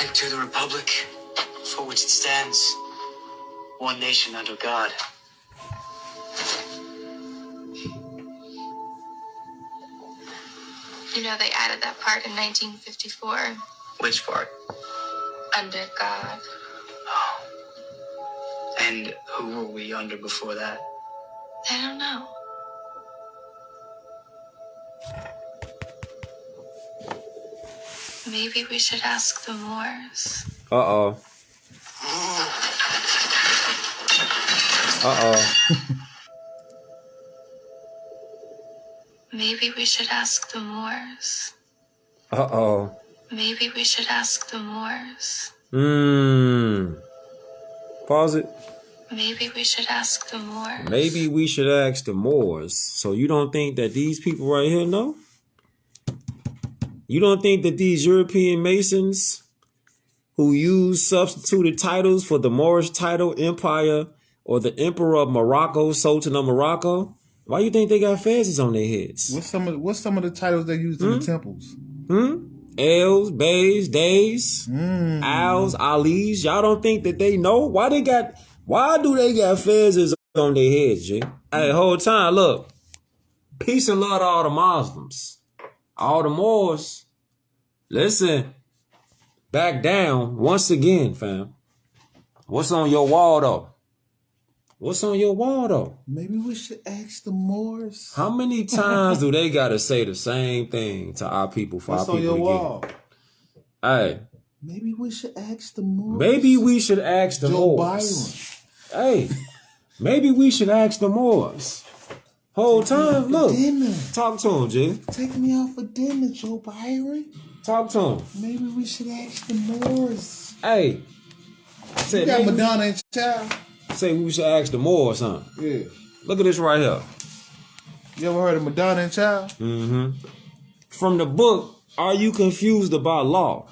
and to the republic for which it stands, one nation under God. You know, they added that part in 1954. Which part? Under God. Oh. And who were we under before that? I don't know. Maybe we should ask the Moors. Uh-oh. Uh-oh. Maybe we should ask the Moors. Uh-oh. Maybe we should ask the Moors. Pause it. Maybe we should ask the Moors. Maybe we should ask the Moors. So you don't think that these people right here know? You don't think that these European Masons who use substituted titles for the Moorish title, Empire, or the Emperor of Morocco, Sultan of Morocco, why you think they got fezzes on their heads? What's some of the titles they used in the temples? Els, Bays, Days, Als, Alis. Y'all don't think that they know? Why do they got fezzes on their heads, G? Hey, whole time, look. Peace and love to all the Muslims. All the Moors. Listen. Back down once again, fam. What's on your wall, though? What's on your wall, though? Maybe we should ask the Moors. How many times do they got to say the same thing to our people for What's our people on your to wall? get? Hey. Maybe we should ask the Moors. Maybe we should ask the Joe Moors. Hey. Maybe we should ask the Moors. Whole time, look. Dinner. Talk to him, G. Take me out for dinner, Joe Byron. Talk to him. Maybe we should ask the Moors. Hey. You got Madonna and Child. Say we should ask the Moors, huh? Yeah. Look at this right here. You ever heard of Madonna and Child? From the book, Are You Confused About Law?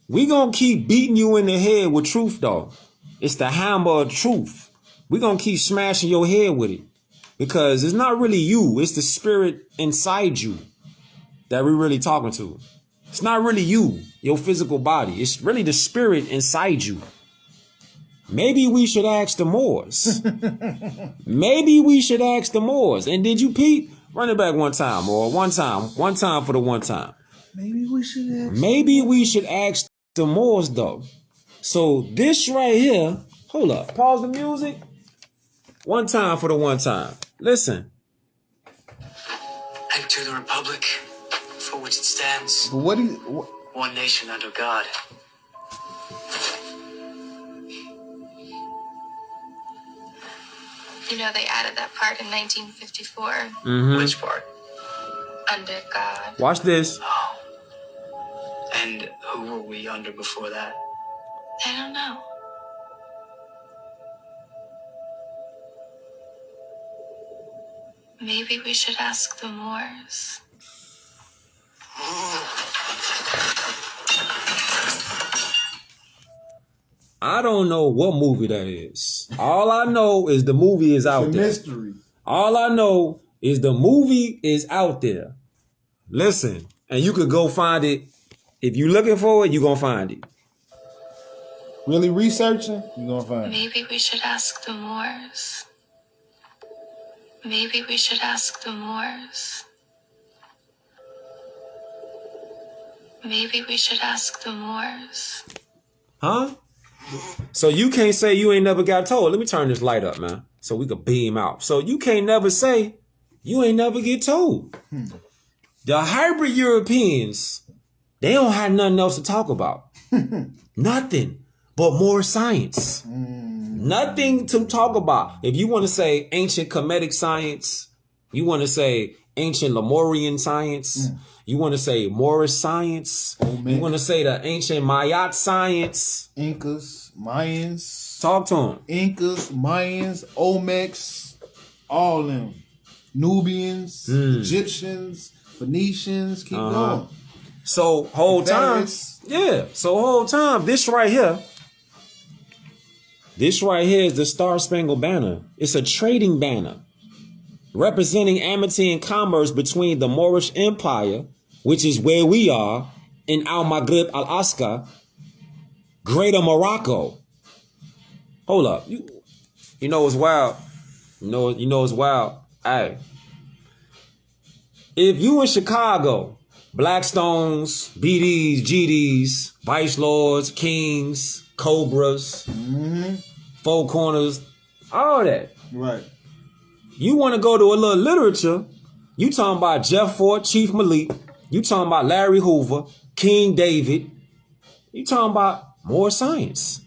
We gonna keep beating you in the head with truth, though. It's the hammer of truth. We gonna keep smashing your head with it. Because it's not really you. It's the spirit inside you that we're really talking to. It's not really you, your physical body. It's really the spirit inside you. Maybe we should ask the Moors. Maybe we should ask the Moors. And did you peep? Run it back one time, or one time for the one time. Maybe we should ask. Maybe we should ask the Moors, though. So this right here, hold up, pause the music. One time for the one time. Listen. And to the republic for which it stands, But one nation under God. You know, they added that part in 1954. Which part? Under God. Watch this. Oh. And who were we under before that? I don't know. Maybe we should ask the Moors. I don't know what movie that is. All I know is the movie is out there. mystery. All I know is the movie is out there. Listen, and you could go find it. If you're looking for it, you're going to find it. Really researching? You're going to find it. Maybe we should ask the Moors. Maybe we should ask the Moors. Maybe we should ask the Moors. Huh? So you can't say you ain't never got told. Let me turn this light up, man, so we could beam out. So you can't never say you ain't never get told. The hybrid Europeans, they don't have nothing else to talk about. Nothing but more science. Nothing to talk about. If you want to say ancient Kemetic science, you want to say ancient Lemurian science, you want to say Moorish science, you want to say the ancient Mayat science. Incas, Mayans. Talk to them. Incas, Mayans, Olmecs, all them. Nubians, Egyptians, Phoenicians, keep going. So whole time, this right here is the Star Spangled Banner. It's a trading banner representing amity and commerce between the Moorish Empire, which is where we are, in Al-Maghrib al-Asqa, Greater Morocco. Hold up. You know what's wild? You know what's wild? Hey. If you in Chicago, Blackstones, BDs, GDs, Vice Lords, Kings, Cobras, Four Corners, all that. Right. You want to go to a little literature, you talking about Jeff Fort, Chief Malik, you talking about Larry Hoover, King David, you talking about more science.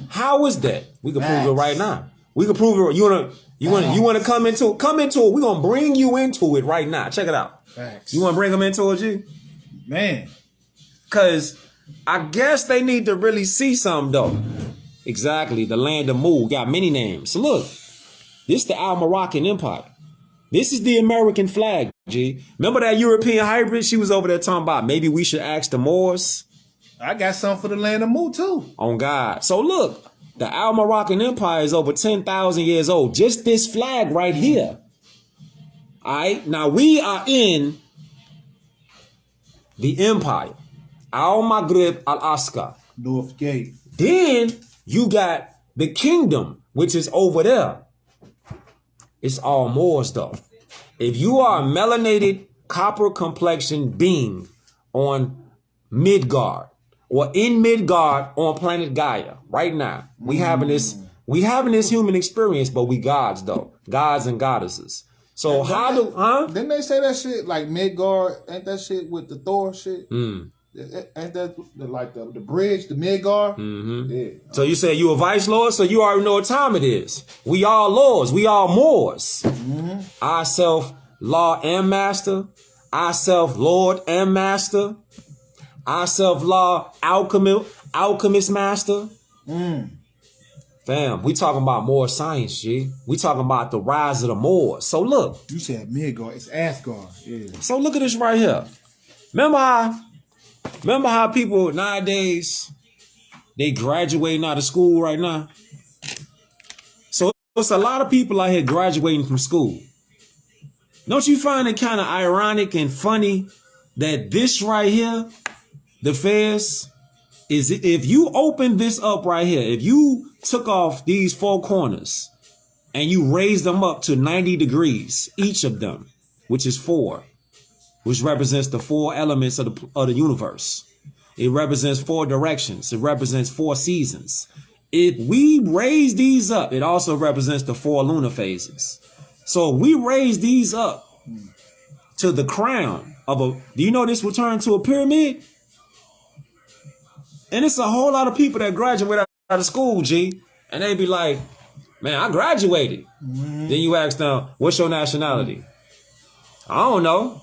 How is that? We can prove it right now. We can prove it. You want to come into it? Come into it. We're going to bring you into it right now. Check it out. Facts. You want to bring them into it, G? Man. Because I guess they need to really see something, though. Exactly. The land of Mu got many names. So look, this is the Al-Moroccan Empire. This is the American flag, G. Remember that European hybrid? She was over there talking about maybe we should ask the Moors. I got something for the land of Mu, too. On God. So look, the Al-Moroccan Empire is over 10,000 years old. Just this flag right here. All right. Now we are in the empire. Al-Maghrib Al-Askar. North Gate. Then you got the kingdom, which is over there. It's all Moors, though. If you are a melanated, copper complexion being on Midgard or in Midgard on planet Gaia right now, we having this human experience, but we gods, though. Gods and goddesses. So Didn't they say that shit like Midgard? Ain't that shit with the Thor shit? Ain't that like the bridge, the Midgard? Yeah. So you say you a vice lord, so you already know what time it is. We all lords, we all Moors. I self law and master, I self lord and master, I self law alchemist master. Fam, we talking about more science, G. We talking about the rise of the Moors. So look. You said Midgard, it's Asgard. Yeah. So look at this right here. Remember how people nowadays, they graduating out of school right now? So it's a lot of people out here graduating from school. Don't you find it kind of ironic and funny that this right here, the fairs, is if you open this up right here, if you took off these four corners and you raised them up to 90 degrees, each of them, which is 4, which represents the 4 elements of the universe. It represents 4 directions. It represents 4 seasons. If we raise these up, it also represents the 4 lunar phases. So if we raise these up to the crown of do you know this will turn to a pyramid? And it's a whole lot of people that graduate out of school, G. And they be like, man, I graduated. Then you ask them, what's your nationality? I don't know.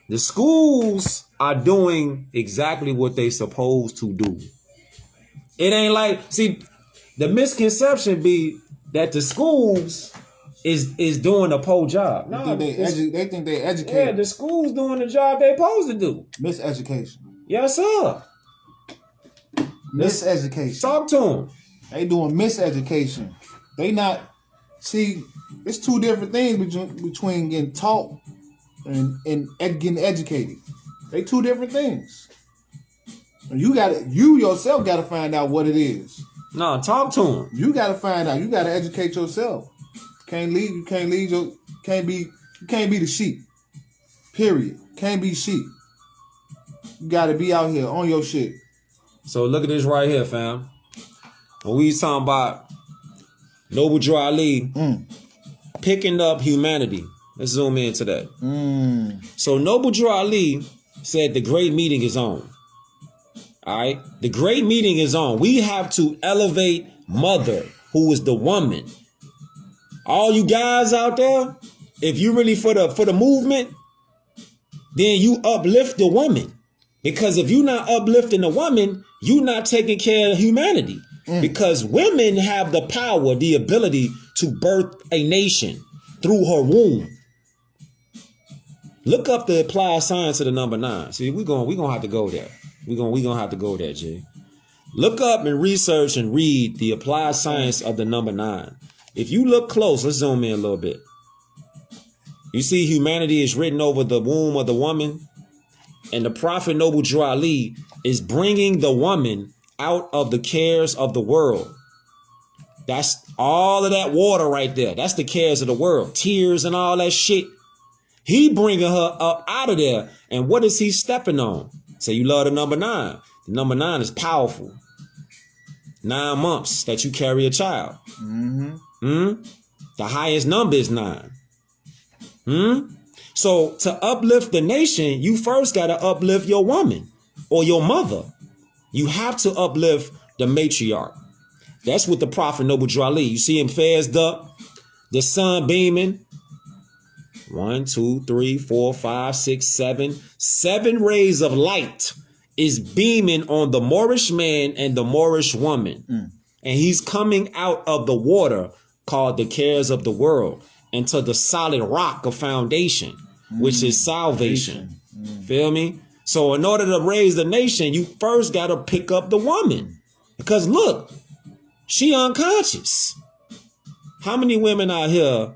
The schools are doing exactly what they supposed to do. It ain't like, see, the misconception be that the schools is doing a poor job. No, they think they educate. Yeah, the schools doing the job they supposed to do. Miseducation. Yes, sir. Miseducation. Talk to them. They doing miseducation. They not, see, it's 2 different things between getting taught and getting educated. They 2 different things. And you yourself got to find out what it is. No, talk to them. You got to find out. You got to educate yourself. You can't be the sheep. Period. Can't be sheep. You got to be out here on your shit. So look at this right here, fam. When we talking about Noble Drew Ali picking up humanity. Let's zoom into that. So Noble Drew Ali said the great meeting is on. All right? The great meeting is on. We have to elevate mother, who is the woman. All you guys out there, if you really for the movement, then you uplift the woman. Because if you're not uplifting the woman, you're not taking care of humanity. Because women have the power, the ability to birth a nation through her womb. Look up the applied science of the number 9. See, we're gonna have to go there. We're gonna have to go there, G. Look up and research and read the applied science of the number 9. If you look close, let's zoom in a little bit. You see humanity is written over the womb of the woman. And the Prophet Noble Drew Ali is bringing the woman out of the cares of the world. That's all of that water right there. That's the cares of the world. Tears and all that shit. He bringing her up out of there. And what is he stepping on? Say you love the number 9. The number 9 is powerful. 9 months that you carry a child. The highest number is 9. So to uplift the nation, you first got to uplift your woman or your mother. You have to uplift the matriarch. That's what the Prophet Noble Drew Ali. You see him phased up, the sun beaming. 1, 2, 3, 4, 5, 6, 7. 7 rays of light is beaming on the Moorish man and the Moorish woman. And he's coming out of the water called the cares of the world into the solid rock of foundation, which is salvation. Feel me? So in order to raise the nation, you first got to pick up the woman. Because look, she unconscious. How many women out here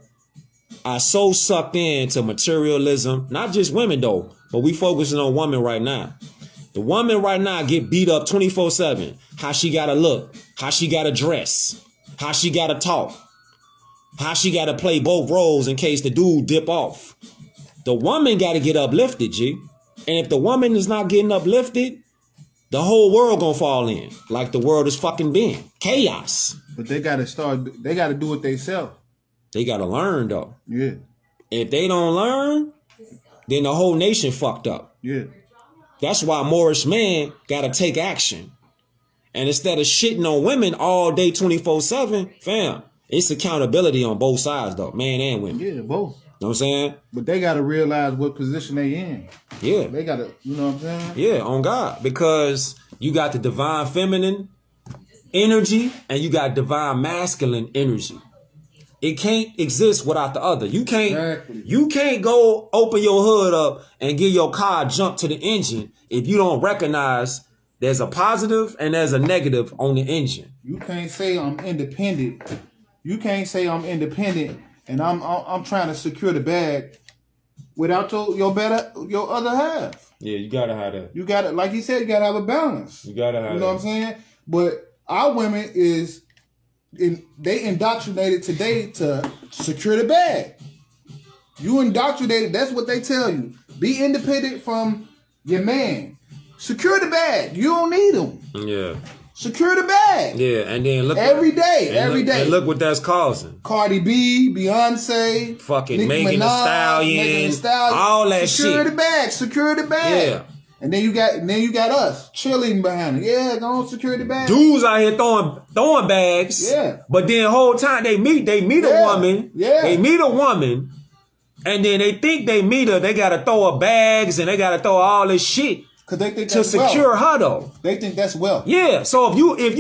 are so sucked into materialism? Not just women though, but we focusing on women right now. The woman right now get beat up 24/7. How she gotta look, how she gotta dress, how she gotta talk, how she gotta play both roles in case the dude dip off. The woman gotta get uplifted, G. And if the woman is not getting uplifted, the whole world gonna fall in like the world is fucking been. Chaos. But they gotta do it themselves. They gotta learn though. Yeah. If they don't learn, then the whole nation fucked up. Yeah. That's why Moorish man gotta take action. And instead of shitting on women all day 24/7, fam, it's accountability on both sides though, man and women. Yeah, both. You know what I'm saying? But they gotta realize what position they in. Yeah. They gotta, you know what I'm saying? Yeah, on God. Because you got the divine feminine energy and you got divine masculine energy. It can't exist without the other. You can't go open your hood up and get your car jump to the engine if you don't recognize there's a positive and there's a negative on the engine. You can't say I'm independent. You can't say I'm independent and I'm trying to secure the bag without your other half. Yeah, you gotta have that. You gotta, like he said, you gotta have a balance. You gotta have You know what I'm saying? But our women they indoctrinated today to secure the bag. You indoctrinated, that's what they tell you. Be independent from your man. Secure the bag. You don't need him. Yeah. Secure the bag. Yeah, and then look every day. And look what that's causing. Cardi B, Beyonce, fucking Nicki Megan Thee Stallion, all that secure shit. Secure the bag. Yeah. And then you got us chilling behind it. Yeah, go on, secure the bag. Dudes out here throwing bags. Yeah. But then whole time they meet a woman. Yeah. They meet a woman, and then they think they meet her. They gotta throw her bags and they gotta throw all this shit. Cause they think to secure her though. They think that's wealth. Yeah. So if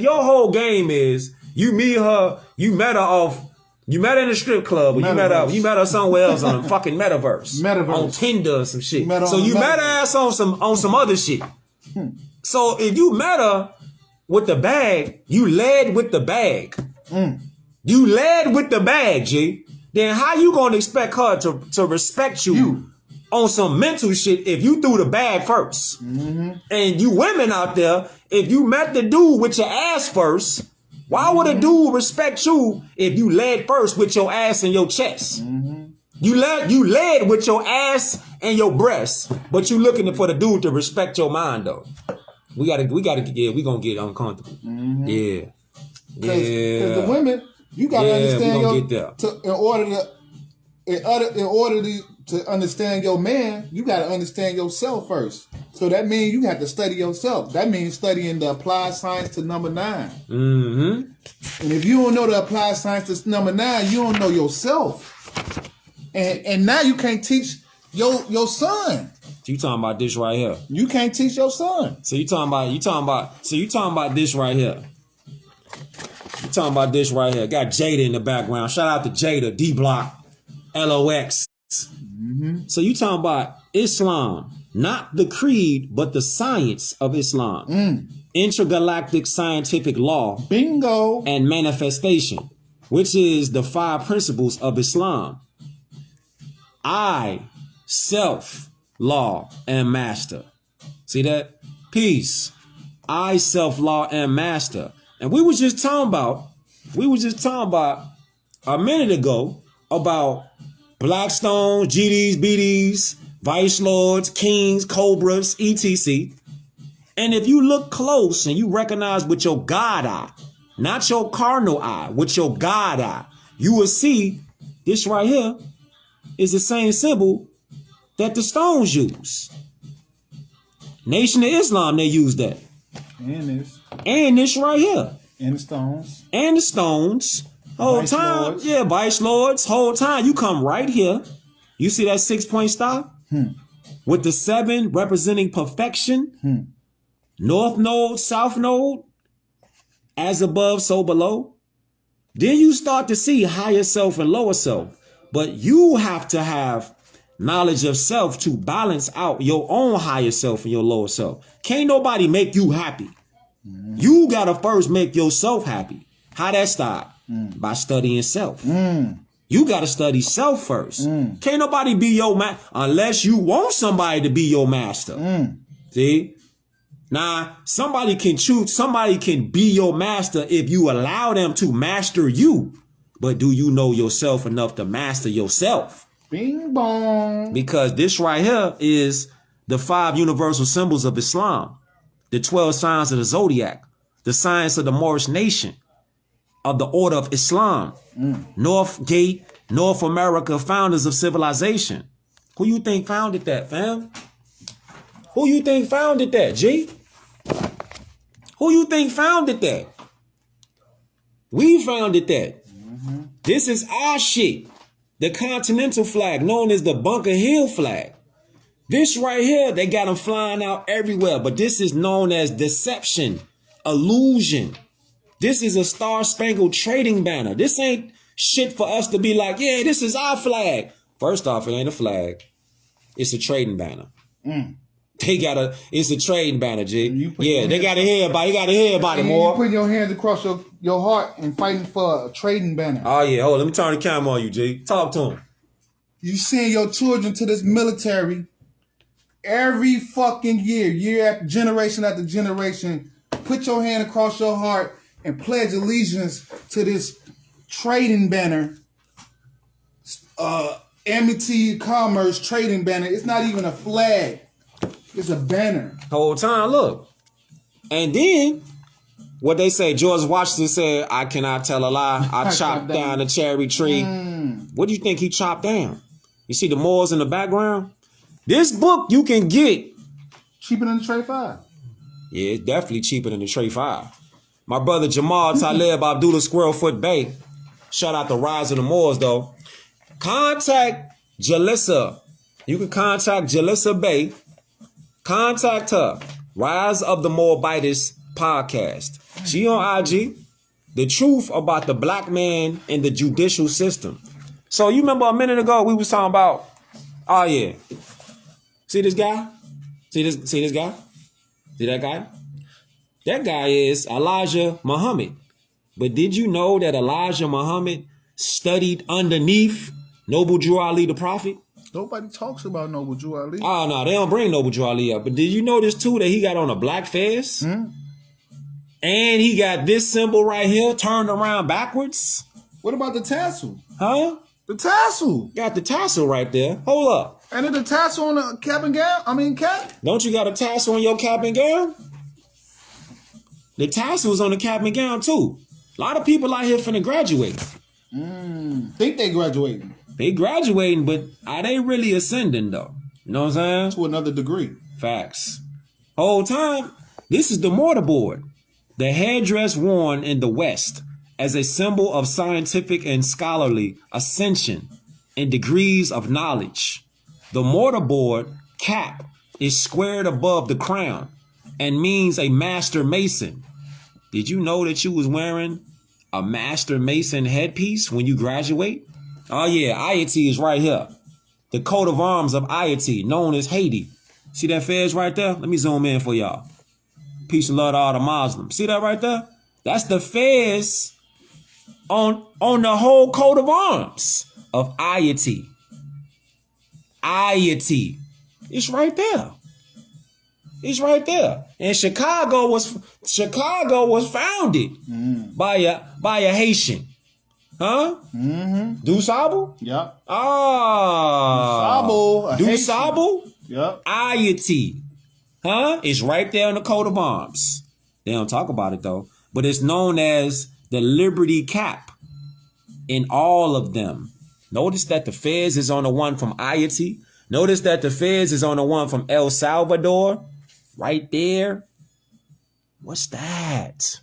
your whole game is you meet her, you met her in a strip club, or you met her somewhere else on a fucking metaverse. On Tinder or some shit. So you met her ass on some other shit. So if you met her with the bag, you led with the bag. You led with the bag, G. Then how you gonna expect her to respect you on some mental shit if you threw the bag first? And you women out there, if you met the dude with your ass first, why would a dude respect you if you led first with your ass and your chest? You led with your ass and your breasts, but you looking for the dude to respect your mind though. We gonna get uncomfortable. Yeah. Because the women, you gotta understand in order to understand your man, you gotta understand yourself first. So that means you have to study yourself. That means studying the applied science to number 9. And if you don't know the applied science to number 9, you don't know yourself. And now you can't teach your son. You talking about this right here. You can't teach your son. So you talking about this right here. You talking about this right here. Got Jada in the background. Shout out to Jada, D Block, LOX. So you talking about Islam, not the creed, but the science of Islam. Intergalactic scientific law. Bingo. And manifestation, which is the 5 principles of Islam. I, self, law, and master. See that? Peace. I, self-law, and master. And we was just talking about a minute ago about Blackstones, GDs, BDs, Vice Lords, Kings, Cobras, etc. And if you look close and you recognize with your God eye, not your carnal eye, with your God eye, you will see this right here is the same symbol that the stones use. Nation of Islam, they use that. And this right here. And the stones. And the stones. Whole Vice time. Lords. Yeah, Vice Lords. Whole time. You come right here. You see that 6-point star? With the 7 representing perfection. North node, south node. As above, so below. Then you start to see higher self and lower self. But you have to have knowledge of self to balance out your own higher self and your lower self. Can't nobody make you happy. You gotta first make yourself happy. How that start? By studying self. You gotta study self first. Can't nobody be your master unless you want somebody to be your master. See? Now, somebody can be your master if you allow them to master you. But do you know yourself enough to master yourself? Bing bong. Because this right here is the 5 universal symbols of Islam, the 12 signs of the zodiac, the science of the Moorish nation, of the order of Islam, North Gate, North America, founders of civilization. Who you think founded that, fam? Who you think founded that, G? Who you think founded that? We founded that. This is our shit. The continental flag, known as the Bunker Hill flag. This right here, they got them flying out everywhere, but this is known as deception, illusion. This is a star-spangled trading banner. This ain't shit for us to be like, yeah, this is our flag. First off, it ain't a flag. It's a trading banner. It's a trading banner, G. Yeah, they got to hear about it. You got to hear about it more. You putting your hands across your heart and fighting for a trading banner. Oh, yeah. Hold on. Let me turn the camera on you, G. Talk to him. You send your children to this military every fucking year after generation. Put your hand across your heart and pledge allegiance to this trading banner. Amity Commerce trading banner. It's not even a flag. It's a banner. Whole time, look. And then, what they say, George Washington said, I cannot tell a lie. I chopped down a cherry tree. What do you think he chopped down? You see the Moors in the background? This book you can get. Cheaper than the Tray 5. Yeah, it's definitely cheaper than the Tray 5. My brother Jamal Taleb Abdullah Squirrelfoot Bay. Shout out the Rise of the Moors, though. Contact Jalissa. You can contact Jalissa Bay. Contact her. Rise of the Moabites podcast. She on IG. The truth about the black man in the judicial system. So you remember a minute ago we was talking about, oh yeah. See this guy? See this guy? See that guy? That guy is Elijah Muhammad. But did you know that Elijah Muhammad studied underneath Noble Drew Ali the Prophet? Nobody talks about Noble Drew Ali. Oh, no, they don't bring Noble Drew Ali up. But did you notice, too, that he got on a black fez? And he got this symbol right here turned around backwards? What about the tassel? Huh? The tassel. Got the tassel right there. Hold up. And then the tassel on the cap and gown? Cap? Don't you got a tassel on your cap and gown? The tassel's on the cap and gown, too. A lot of people out here finna graduate. Think they graduating. They graduating, but are they really ascending, though? You know what I'm saying? To another degree. Facts. Whole time, this is the mortarboard. The headdress worn in the West as a symbol of scientific and scholarly ascension and degrees of knowledge. The mortarboard cap is squared above the crown and means a master mason. Did you know that you was wearing a master mason headpiece when you graduate? Oh yeah, Ayati is right here. The coat of arms of Ayati, known as Haiti. See that fez right there? Let me zoom in for y'all. Peace and love to all the Muslims. See that right there? That's the fez on the whole coat of arms of Ayati. Ayati. It's right there. It's right there. And Chicago was founded by a Haitian. Huh? Mm-hmm. Du Sable? Yep. Ah. Du Sable? Yep. Ayiti. Huh? It's right there in the coat of arms. They don't talk about it though. But it's known as the Liberty Cap in all of them. Notice that the Fez is on the one from Ayiti. Notice that the Fez is on the one from El Salvador. Right there. What's that?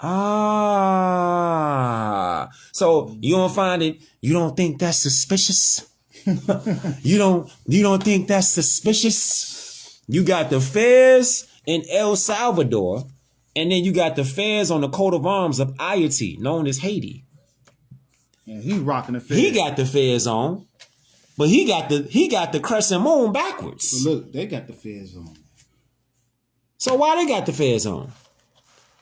Ah. So you don't find it, you don't think that's suspicious? You don't think that's suspicious? You got the Fez in El Salvador, and then you got the Fez on the coat of arms of Ayiti, known as Haiti. And he rocking the Fez. He got the Fez on, but he got the crescent moon backwards. Look, they got the Fez on. So why they got the Fez on?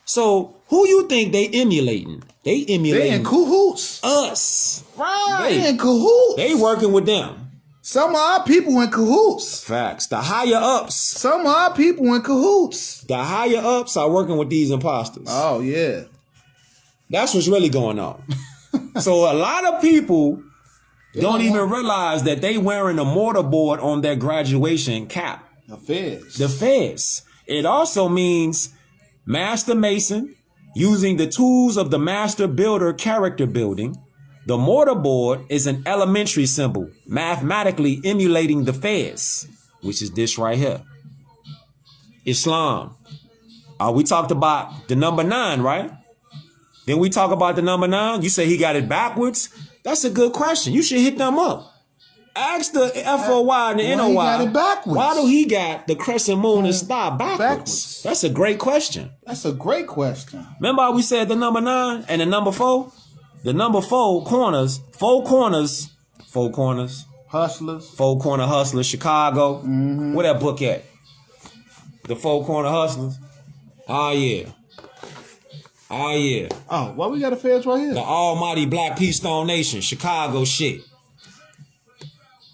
So who you think they emulating? They emulating They in cahoots. us. Right. They in cahoots. They working with them. Some of our people in cahoots. Facts. The higher ups. Some of our people in cahoots. The higher ups are working with these imposters. Oh, yeah. That's what's really going on. So a lot of people don't even realize that they wearing a mortarboard on their graduation cap. The Fez. The Fez. It also means Master Mason, using the tools of the Master Builder character building. The mortarboard is an elementary symbol, mathematically emulating the Fez, which is this right here. Islam. We talked about the number 9, right? Then we talk about the number 9. You say he got it backwards. That's a good question. You should hit them up. Ask the FOY and the NOY. Why he got it backwards? Why do he got the crescent moon and star backwards? That's a great question. That's a great question. Remember how we said the number 9 and the number 4? The number 4 corners, 4 corners. Hustlers. 4 corner hustlers, Chicago. Where that book at? The 4 corner hustlers. Oh yeah. Oh, why we got a Fez right here? The almighty Black Peace Stone Nation, Chicago shit.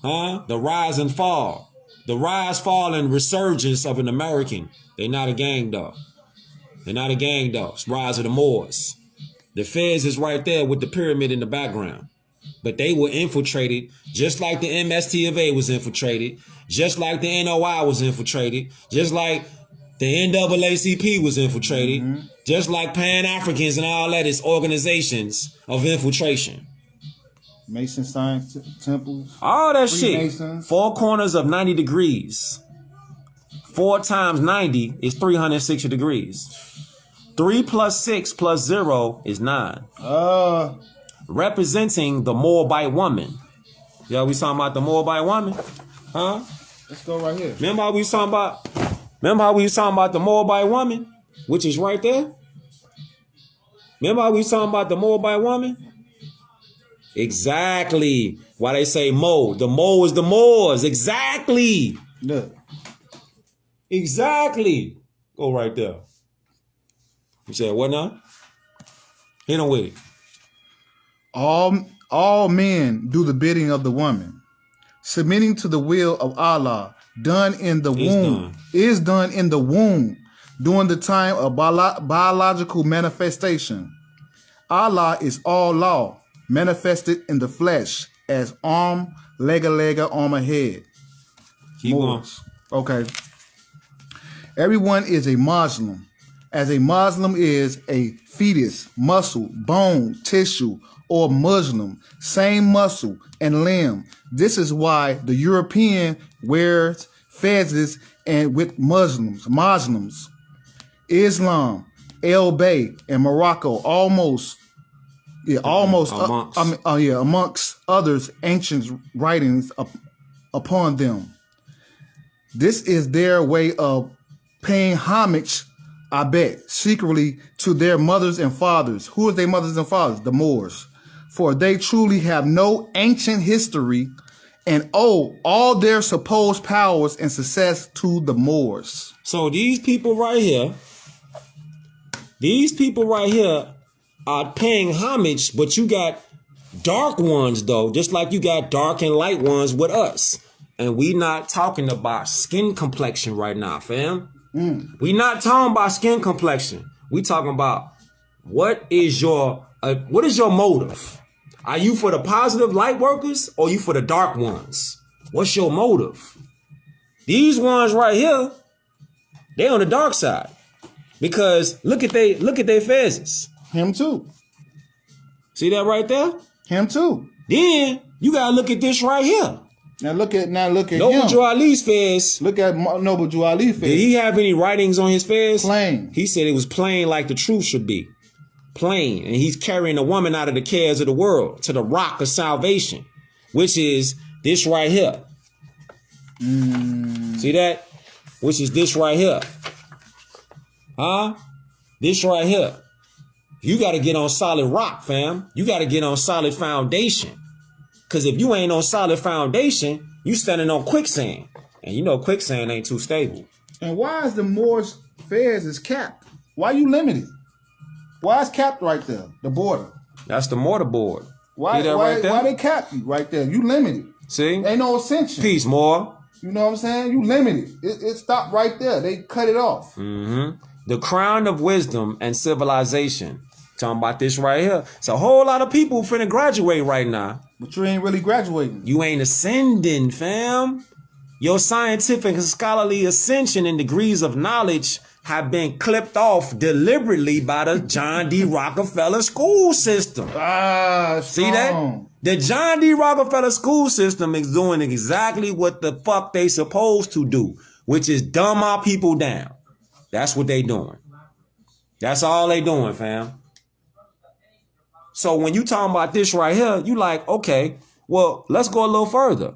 Huh? The rise and fall. The rise, fall, and resurgence of an American. They're not a gang dog. It's Rise of the Moors. The Fez is right there with the pyramid in the background. But they were infiltrated just like the MST of A was infiltrated, just like the NOI was infiltrated, just like the NAACP was infiltrated, just like Pan-Africans and all that is organizations of infiltration. Mason Science Temples. All that shit. Freemasons. 4 corners of 90 degrees. 4 times 90 is 360 degrees. 3 plus 6 plus 0 is 9. Representing the Moabite woman. Yeah, we talking about the Moabite woman? Huh? Let's go right here. Remember how we was talking about the Moabite woman? Which is right there? Remember how we was talking about the Moabite woman? Exactly. Why they say Mo. The Mo is the Moors. Exactly. Look. Exactly. Go right there. You said what now? Hit him with it. All men do the bidding of the woman, submitting to the will of Allah, done in the womb, is done in the womb during the time of biological manifestation. Allah is all law, manifested in the flesh as arm, lega, arm, head. Keep going. Okay. Everyone is a Muslim, as a Muslim is a fetus, muscle, bone, tissue, or Muslim, same muscle and limb. This is why the European wears fezes and with Muslims. Islam, El Bay, and Morocco amongst others ancient writings upon them. This is their way of paying homage, I bet, secretly to their mothers and fathers. Who are their mothers and fathers? The Moors. For they truly have no ancient history and owe all their supposed powers and success to the Moors. So these people right here are paying homage, but you got dark ones though, just like you got dark and light ones with us. And we not talking about skin complexion right now, fam. We not talking about skin complexion. We talking about what is your motive? Are you for the positive light workers or you for the dark ones? What's your motive? These ones right here, they on the dark side. Because look at their faces. Him too. See that right there? Him too. Then you gotta look at this right here. Now look at Noble him. Drew Ali's face. Look at Noble Drew Ali face. Did he have any writings on his face? Plain. He said it was plain like the truth should be. Plain. And he's carrying a woman out of the cares of the world to the rock of salvation, which is this right here. See that? Which is this right here. Huh? This right here. You got to get on solid rock, fam. You got to get on solid foundation. Because if you ain't on solid foundation, you standing on quicksand. And you know quicksand ain't too stable. And why is the Moorish fairs is capped? Why you limited? Why is capped right there? The border. That's the mortarboard. Why? See that Why, right there? why they capped you right there? You limited. See? Ain't no ascension. Peace, more. You know what I'm saying? You limited. It stopped right there. They cut it off. The crown of wisdom and civilization. Talking about this right here. It's a whole lot of people finna graduate right now. But you ain't really graduating. You ain't ascending, fam. Your scientific and scholarly ascension and degrees of knowledge have been clipped off deliberately by the John D. Rockefeller school system. See that? The John D. Rockefeller school system is doing exactly what the fuck they supposed to do, which is dumb our people down. That's what they doing. That's all they doing, fam. So when you talking about this right here, you like, okay, well, let's go a little further.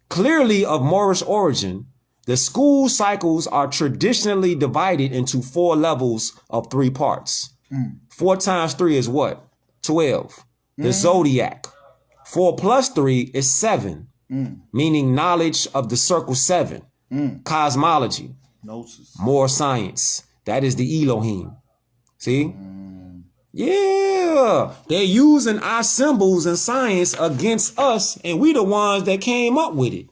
Clearly of Moorish origin, the school cycles are traditionally divided into 4 levels of 3 parts. 4 times 3 is what? 12. The zodiac. 4 plus 3 is 7, meaning knowledge of the circle 7. Cosmology. Gnosis. More science. That is the Elohim. See? Yeah. They're using our symbols and science against us, and we the ones that came up with it.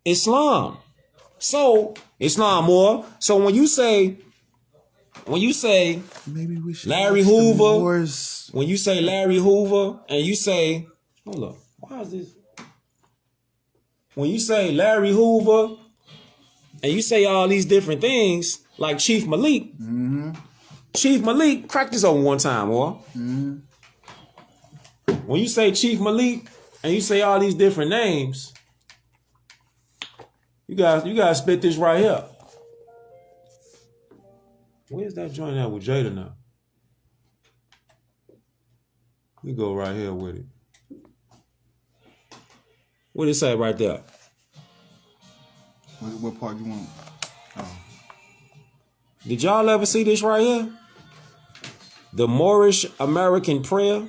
Islam. So, Islam more. So when you say Maybe we should Larry Hoover, when you say Larry Hoover, and you say, hold up, why is this? When you say Larry Hoover, and you say all these different things, like Chief Malik, Chief Malik, crack this over one time, boy. When you say Chief Malik, and you say all these different names, you guys spit this right here. Where's that joint at with Jada now? We go right here with it. What did it say right there? What part you want? Did y'all ever see this right here? The Moorish American prayer.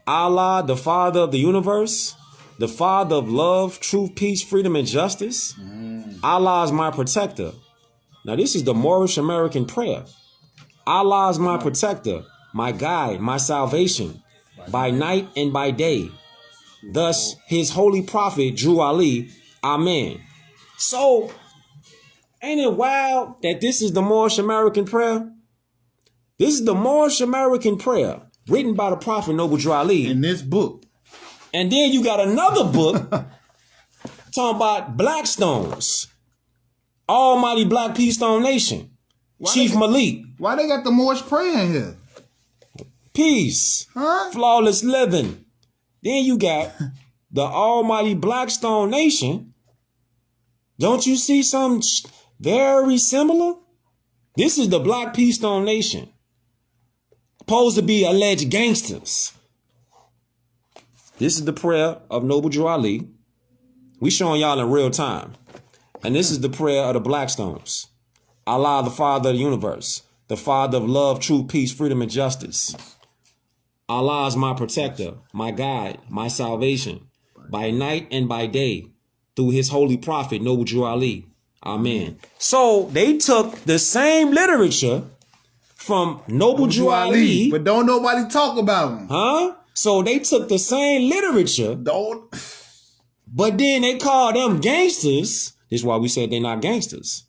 Allah, the Father of the universe, the Father of love, truth, peace, freedom, and justice. Allah is my protector. Now this is the Moorish American prayer. Allah is my protector, my guide, my salvation, by night and by day. Thus, his holy prophet, Drew Ali, Amen. So, ain't it wild that this is the Moorish American prayer? This is the Moorish American prayer, written by the prophet Noble Drew Ali. In this book. And then you got another book talking about Blackstones. Almighty Black Peace Stone Nation. Chief Malik. Why they got the Moorish prayer in here? Peace. Huh? Flawless living. Then you got the Almighty Blackstone Nation. Don't you see something very similar? This is the Black Peace Stone Nation. Supposed to be alleged gangsters. This is the prayer of Noble Drew Ali. We showing y'all in real time. And this is the prayer of the Blackstones. Allah, the Father of the universe, the Father of love, truth, peace, freedom, and justice. Allah is my protector, my guide, my salvation, by night and by day, through his holy prophet, Noble Drew Ali. Amen. So they took the same literature from Noble Drew Ali. But don't nobody talk about him. Huh? So they took the same literature. Don't. But then they call them gangsters. This is why we said they're not gangsters.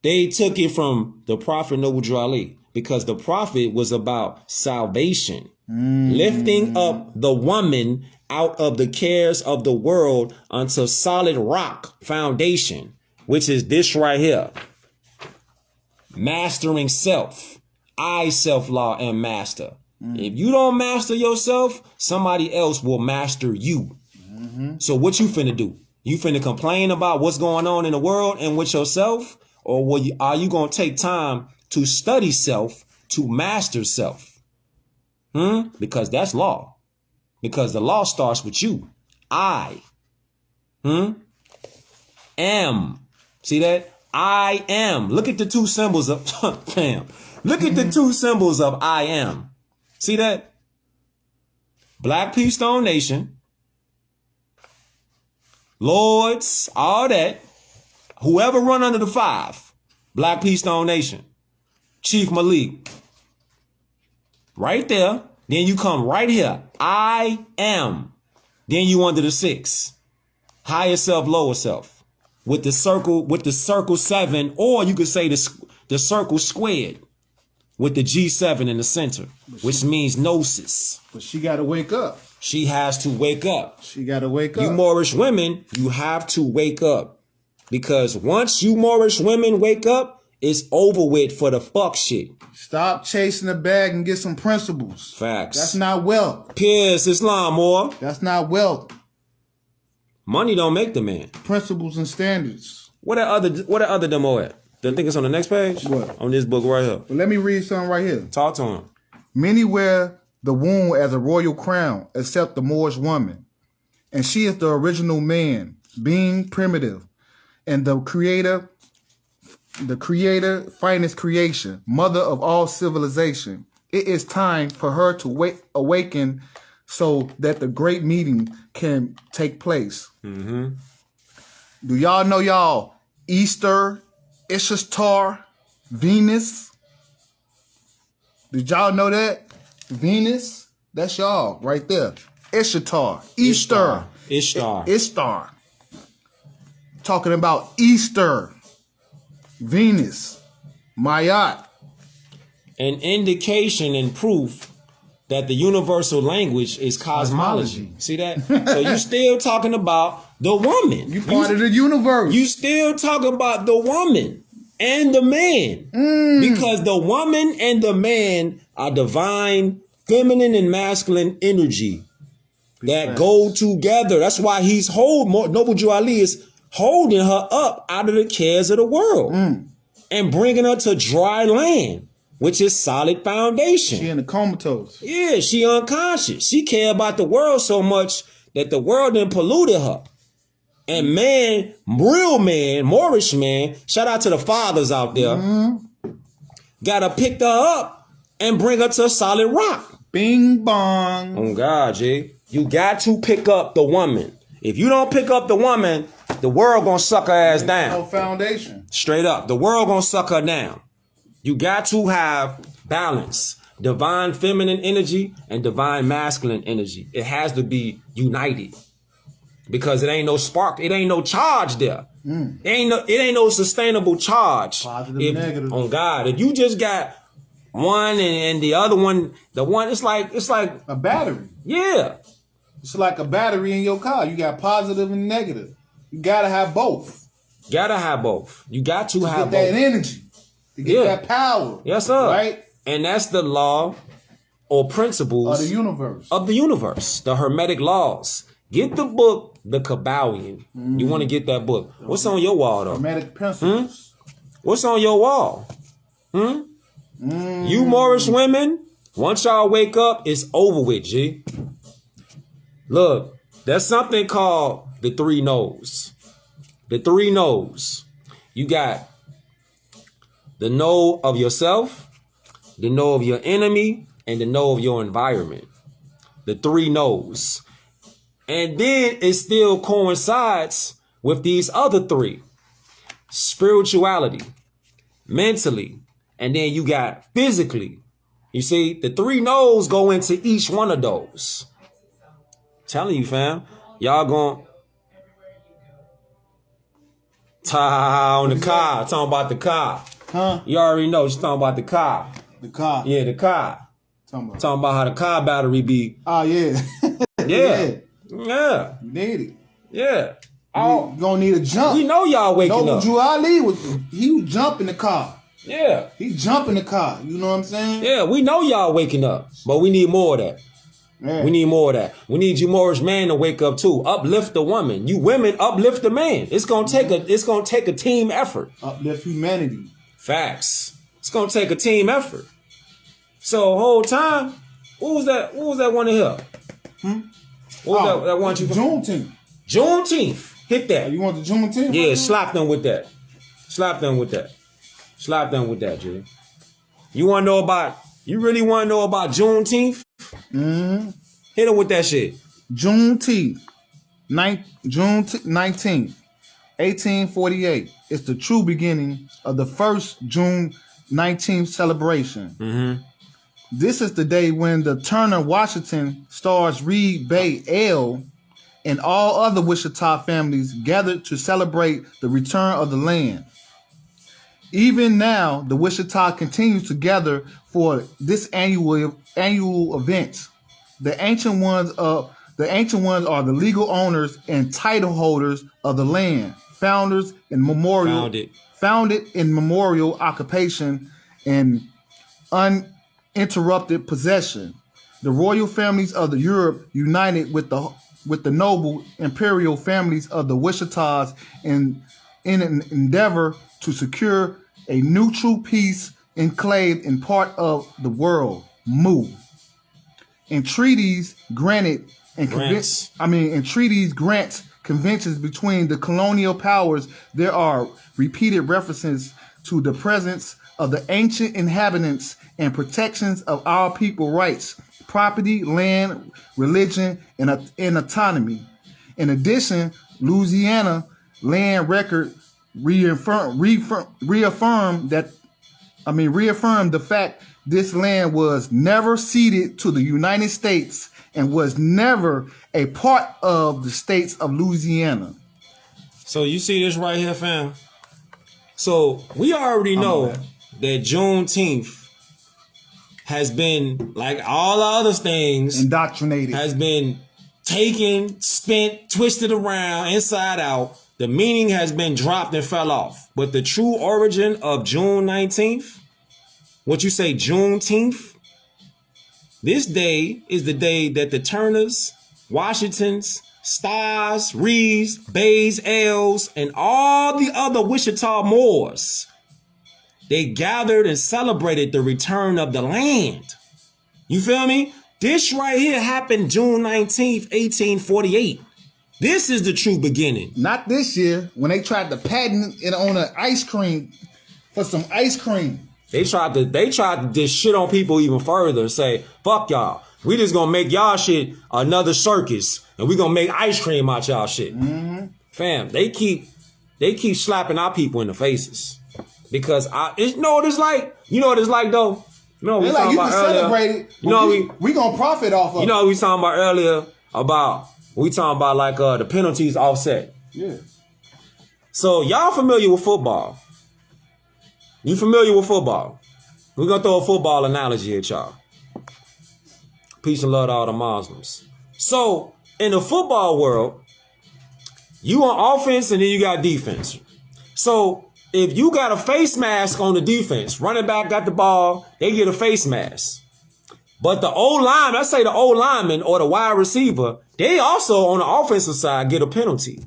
They took it from the Prophet Noble Ali because the Prophet was about salvation, lifting up the woman out of the cares of the world onto solid rock foundation, which is this right here. Mastering self. I self-law and master. If you don't master yourself, somebody else will master you. So what you finna do? You finna complain about what's going on in the world and with yourself? Or are you going to take time to study self, to master self? Because that's law. Because the law starts with you. I am. See that? I am. Look at the two symbols of fam. Look at the two symbols of I am. See that? Black Peace Stone Nation. Lords, all that. Whoever run under the 5, Black Peace Stone Nation, Chief Malik, right there. Then you come right here. I am. Then you under the 6, higher self, lower self, with the circle 7, or you could say the circle squared with the G7 in the center, which means gnosis. But she got to wake up. She has to wake up. She got to wake up. You Moorish women, you have to wake up. Because once you Moorish women wake up, it's over with for the fuck shit. Stop chasing the bag and get some principles. Facts. That's not wealth. Pierce Islam, or That's not wealth. money don't make the man. Principles and standards. What are other demo at? I think it's on the next page. What? On this book right here. But let me read something right here. Talk to him. Many wear the wound as a royal crown, except the Moorish woman. And she is the original man, being primitive, and the creator, finest creation, mother of all civilization. It is time for her to awaken so that the great meeting can take place. Do y'all know y'all Easter, Ishtar, Venus? Did y'all know that? Venus, that's y'all right there. Ishtar, Easter. Ishtar. Talking about Easter, Venus, Mayat. An indication and proof that the universal language is cosmology. See that? So you still talking about the woman. You part of the universe. You still talking about the woman and the man. Because the woman and the man are divine, feminine and masculine energy that go together. That's why he's Noble Drew Ali is holding her up out of the cares of the world and bringing her to dry land, which is solid foundation. She in the comatose. Yeah, she unconscious. She care about the world so much that the world done polluted her. And man, real man, Moorish man, shout out to the fathers out there, gotta pick her up and bring her to a solid rock. Bing bong. Oh God, G. You got to pick up the woman. If you don't pick up the woman, the world gonna suck her ass down. No foundation. Straight up. The world gonna suck her down. You got to have balance. Divine feminine energy and divine masculine energy. It has to be united. Because it ain't no spark. It ain't no charge there. It ain't no sustainable charge. Positive, negative. On God. If you just got one and the other one, it's like A battery. yeah. It's like a battery in your car. You got positive and negative. You gotta have both. Gotta have both. You got to have Get that both. energy. To get that power. Yes, sir. Right? And that's the law or principles Of the universe. of the universe, the Hermetic laws. Get the book, The Kabbalion. You want to get that book. What's on your wall, though? Hermetic principles. What's on your wall? You Moorish women, once y'all wake up, it's over with, G. Look, there's something called the 3 no's. The 3 no's. You got the no of yourself, the no of your enemy, and the no of your environment. The 3 no's. And then it still coincides with these other 3. Spirituality, mentally, and then you got physically. You see, the 3 no's go into each one of those. Telling you, fam. Y'all gon' on the car. Talking about the car. Huh? You already know she's talking about the car. The car. Yeah, the car. Talking Talking about how the car battery be. Oh, yeah. Yeah. Yeah. You need it. Yeah. You gonna need a jump. We know y'all waking Noble up. Drew Ali was jumping the car. Yeah. He jumping the car. You know what I'm saying? Yeah, we know y'all waking up. But we need more of that. Yeah. We need more of that. We need you Morris man to wake up too. Uplift the woman. You women uplift the man. It's gonna take a team effort. Uplift humanity. Facts. It's gonna take a team effort. So whole time, what was that one in here? What was that one you Juneteenth. Juneteenth. Hit that. You want the Juneteenth? Yeah, slap them with that. Slap them with that. Slap them with that, Jay. You really want to know about Juneteenth? Mm-hmm. Hit them with that shit. Juneteenth. June 19th, 1848. It's the true beginning of the first June 19th celebration. Mm-hmm. This is the day when the Turner Washington Stars Reed Bay L and all other Wichita families gathered to celebrate the return of the land. Even now, the Wichita continues to gather for this annual event. The ancient ones are the legal owners and title holders of the land, founded in memorial occupation and uninterrupted possession. The royal families of the Europe united with the noble imperial families of the Wichitas in an endeavor to secure a neutral peace enclave in part of the world. In treaties grants conventions between the colonial powers, there are repeated references to the presence of the ancient inhabitants and protections of our people rights, property, land, religion, and autonomy. In addition, Louisiana land record reaffirmed the fact this land was never ceded to the United States and was never a part of the states of Louisiana. So you see this right here, fam? So we already know that Juneteenth has been, like all other things, indoctrinated, has been taken, spent, twisted around, inside out. The meaning has been dropped and fell off. But the true origin of June 19th, what you say, Juneteenth, this day is the day that the Turners, Washingtons, Stars, Reeds, Bays, L's, and all the other Wichita Moors, they gathered and celebrated the return of the land. You feel me? This right here happened June 19th, 1848. This is the true beginning. Not this year, when they tried to patent it on an ice cream for some ice cream. They tried to just shit on people even further and say, fuck y'all. We just gonna make y'all shit another circus, and we gonna make ice cream out y'all shit. Mm-hmm. Fam, they keep slapping our people in the faces. Because you know what it's like though? You know what we talking about earlier? You know we gonna profit off of it. You know what we talking about earlier about like the penalties offset. Yeah. So y'all familiar with football? You familiar with football? We're gonna throw a football analogy at y'all. Peace and love to all the Muslims. So in the football world, you on offense and then you got defense. So if you got a face mask on the defense, running back got the ball, they get a face mask. But the O-line, let's say the O-lineman or the wide receiver, they also on the offensive side get a penalty.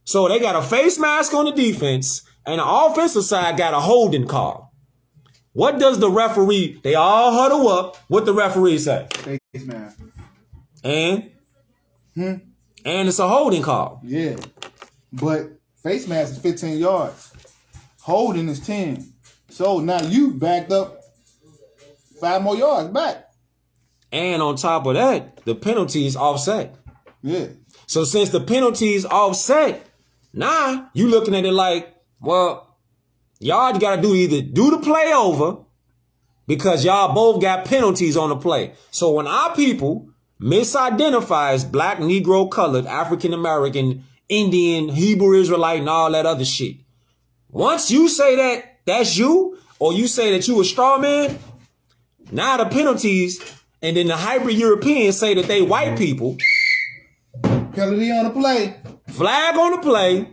So they got a face mask on the defense and the offensive side got a holding call. What does the referee, they all huddle up, what the referee say? Face mask. And it's a holding call. Yeah. But face mask is 15 yards. Holding is 10. So now you backed up 5 more yards back. And on top of that, the penalty is offset. Yeah. So since the penalty is offset, now you looking at it like, well, y'all got to do the play over because y'all both got penalties on the play. So when our people misidentifies black, Negro, colored, African American, Indian, Hebrew Israelite, and all that other shit. Once you say that that's you, or you say that you a straw man, now the penalties, and then the hybrid Europeans say that they white people. Penalty on the play. Flag on the play.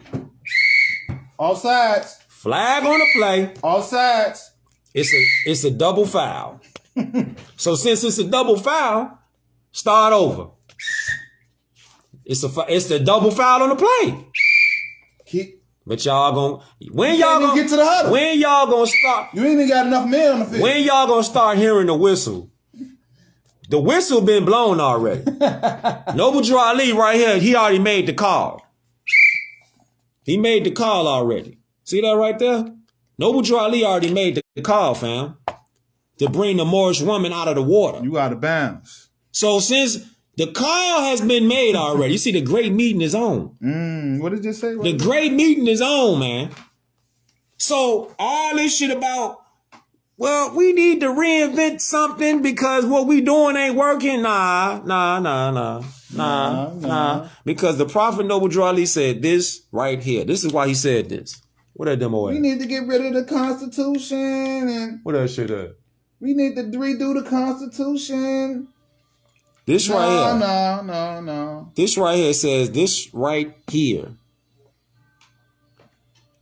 All sides. Flag on the play. All sides. It's a double foul. So since it's a double foul, start over. It's the double foul on the play. But y'all gonna when y'all gonna get to the huddle. When y'all gonna start? You ain't even got enough men on the field. When y'all gonna start hearing the whistle? The whistle been blown already. Noble Drew Ali right here, he already made the call. He made the call already. See that right there? Noble Drew Ali already made the call, fam. To bring the Moorish woman out of the water. You out of bounds. So since the call has been made already, you see the great meeting is on. What did you say? The great meeting is on, man. So all this shit about, well, we need to reinvent something because what we doing ain't working. Nah. Because the Prophet Noble Drew Ali said this right here. This is why he said this. What that demo at? We need to get rid of the Constitution and what that shit at? we need to redo the Constitution. This right here. No. This right here says this right here.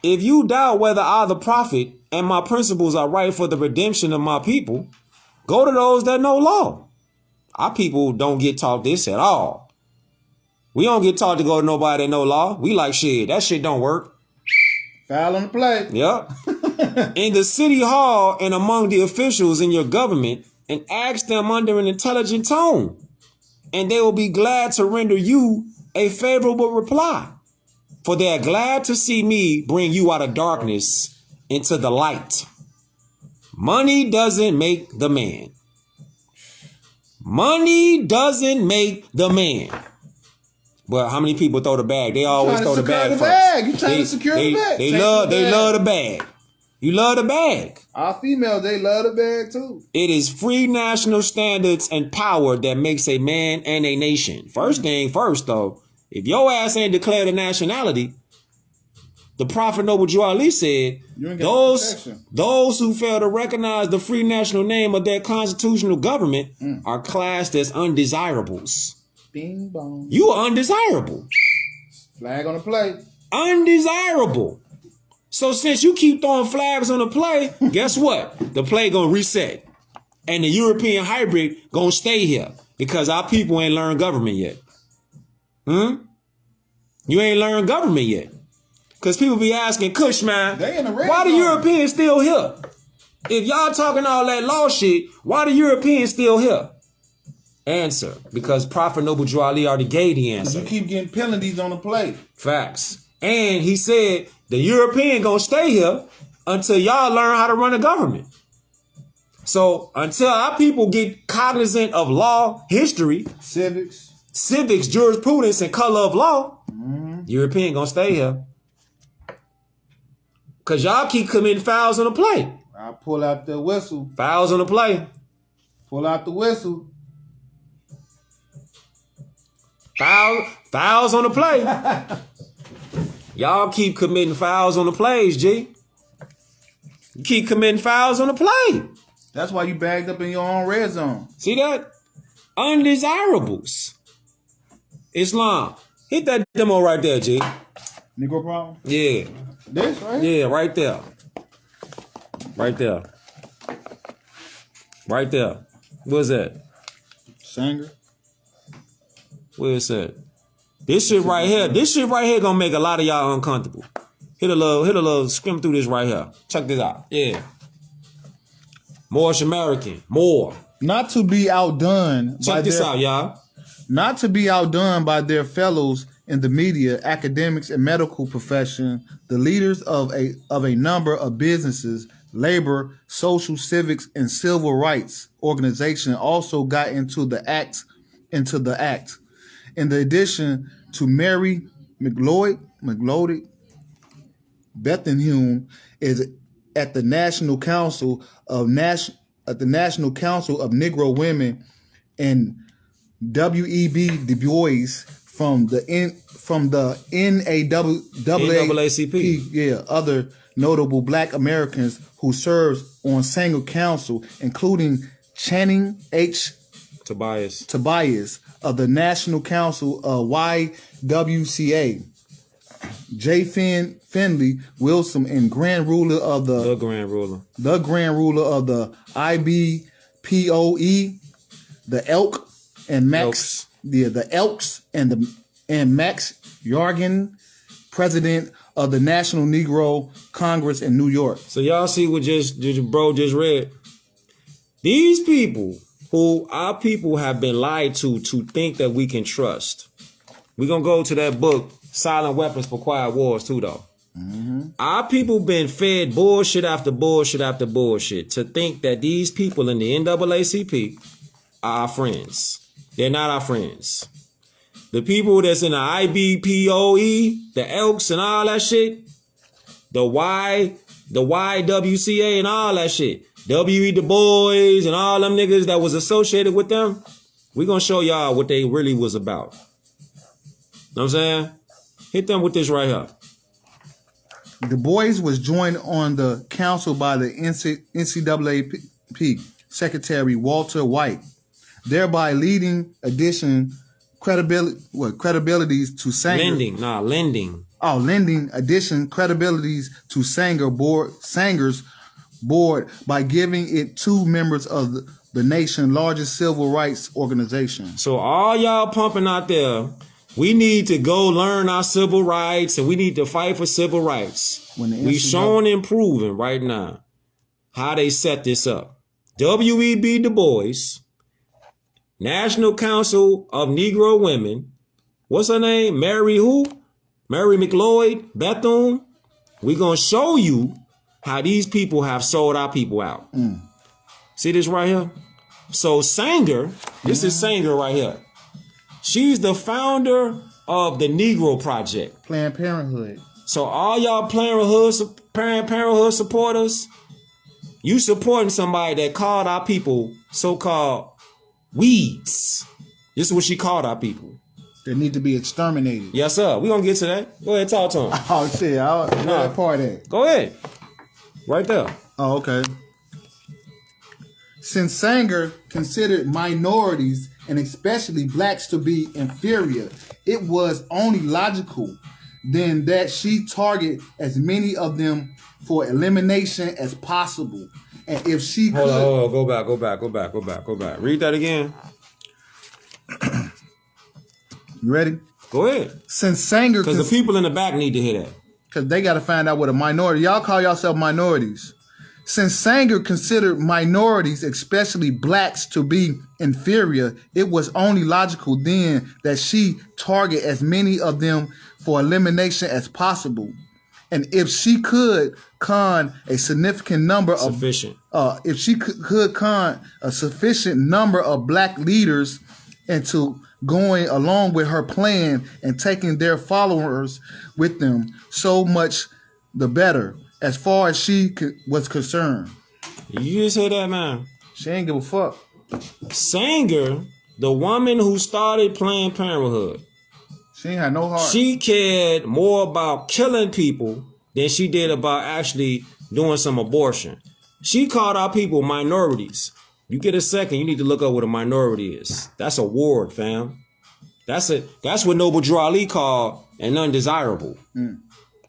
If you doubt whether I, the prophet, and my principles are right for the redemption of my people, go to those that know law. Our people don't get taught this at all. We don't get taught to go to nobody that know law. We like shit. That shit don't work. Foul on the play. Yep. In the city hall and among the officials in your government, and ask them under an intelligent tone, and they will be glad to render you a favorable reply. For they are glad to see me bring you out of darkness into the light. Money doesn't make the man. Money doesn't make the man. Well, how many people throw the bag? They always throw the bag first. You trying to secure the bag. They love the bag. You love the bag. Our females, they love the bag too. It is free national standards and power that makes a man and a nation. First thing first, though, if your ass ain't declared a nationality, the Prophet Noble Drew Ali said, those who fail to recognize the free national name of their constitutional government are classed as undesirables. Bing bong. You are undesirable. Flag on the play. Undesirable. So since you keep throwing flags on the play, guess what? The play gonna reset. And the European hybrid gonna stay here because our people ain't learned government yet. You ain't learned government yet. Because people be asking, Kush, man, why the Europeans still here? If y'all talking all that law shit, why the Europeans still here? Answer, because Prophet Noble Drew Ali already gave the answer. You keep getting penalties on the play. Facts. And he said the European gonna stay here until y'all learn how to run a government. So until our people get cognizant of law, history, civics, jurisprudence, and color of law, European gonna stay here. Cause y'all keep committing fouls on the play. I'll pull out the whistle. Fouls on the play. Pull out the whistle. Fouls on the play. Y'all keep committing fouls on the plays, G. You keep committing fouls on the play. That's why you bagged up in your own red zone. See that? Undesirables. Islam. Hit that demo right there, G. Negro problem? Yeah. This, right? Yeah, right there. Right there. Right there. What's that? Sanger. Where is that? This shit right here gonna make a lot of y'all uncomfortable. Hit a little, skim through this right here. Check this out. Yeah. Moorish American. More. Not to be outdone. Check this out, y'all. Not to be outdone by their fellows in the media, academics, and medical profession, the leaders of a number of businesses, labor, social, civics, and civil rights organizations also got into the act. In addition to Mary McLeod Bethlehem is at the National Council of Negro Women and W.E.B. Du Bois from the NAACP. Yeah, other notable Black Americans who served on Sanger Council, including Channing H. Tobias of the National Council of YWCA, J. Finley Wilson, and the Grand Ruler of the IBPOE, the Elk, and Max, the Elks, and Max Yargan, president of the National Negro Congress in New York. So y'all see what bro just read? These people who our people have been lied to think that we can trust. We're going to go to that book, Silent Weapons for Quiet Wars, too, though. Mm-hmm. Our people been fed bullshit after bullshit after bullshit to think that these people in the NAACP are our friends. They're not our friends. The people that's in the IBPOE, the Elks and all that shit, the YWCA and all that shit, W.E. Du Bois and all them niggas that was associated with them, we gonna show y'all what they really was about. Know what I'm saying? Hit them with this right here. Du Bois was joined on the council by the NCAAP Secretary Walter White, thereby leading credibilities to Sanger. Lending addition credibilities to Sanger's board by giving it 2 members of the nation's largest civil rights organization. So all y'all pumping out there, we need to go learn our civil rights and we need to fight for civil rights. We showing and proving right now how they set this up. W.E.B. Du Bois, National Council of Negro Women, what's her name? Mary who? Mary McLeod Bethune. We gonna show you how these people have sold our people out. See this right here? So Sanger, this is Sanger right here. She's the founder of the Negro Project. Planned Parenthood. So all y'all Planned Parenthood supporters, you supporting somebody that called our people so-called weeds. This is what she called our people. They need to be exterminated. Yes, sir. We gonna get to that. Go ahead, talk to him. Oh, shit. I don't know that part of it. Go ahead. Right there. Oh, okay. Since Sanger considered minorities and especially blacks to be inferior, it was only logical then that she target as many of them for elimination as possible. And if she could... Hold on. Go back. Read that again. You ready? Go ahead. Since Sanger... Because the people in the back need to hear that. Because they got to find out what a minority... Y'all call yourself minorities. Since Sanger considered minorities, especially blacks, to be inferior, it was only logical then that she target as many of them for elimination as possible. And if she could con a significant number of... if she could con a sufficient number of black leaders into going along with her plan and taking their followers with them, so much the better, as far as she was concerned. You just hear that, man? She ain't give a fuck. Sanger, the woman who started Planned Parenthood, she ain't had no heart. She cared more about killing people than she did about actually doing some abortion. She called our people minorities. You get a second, you need to look up what a minority is. That's a ward, fam. That's what Noble Drew Ali called an undesirable.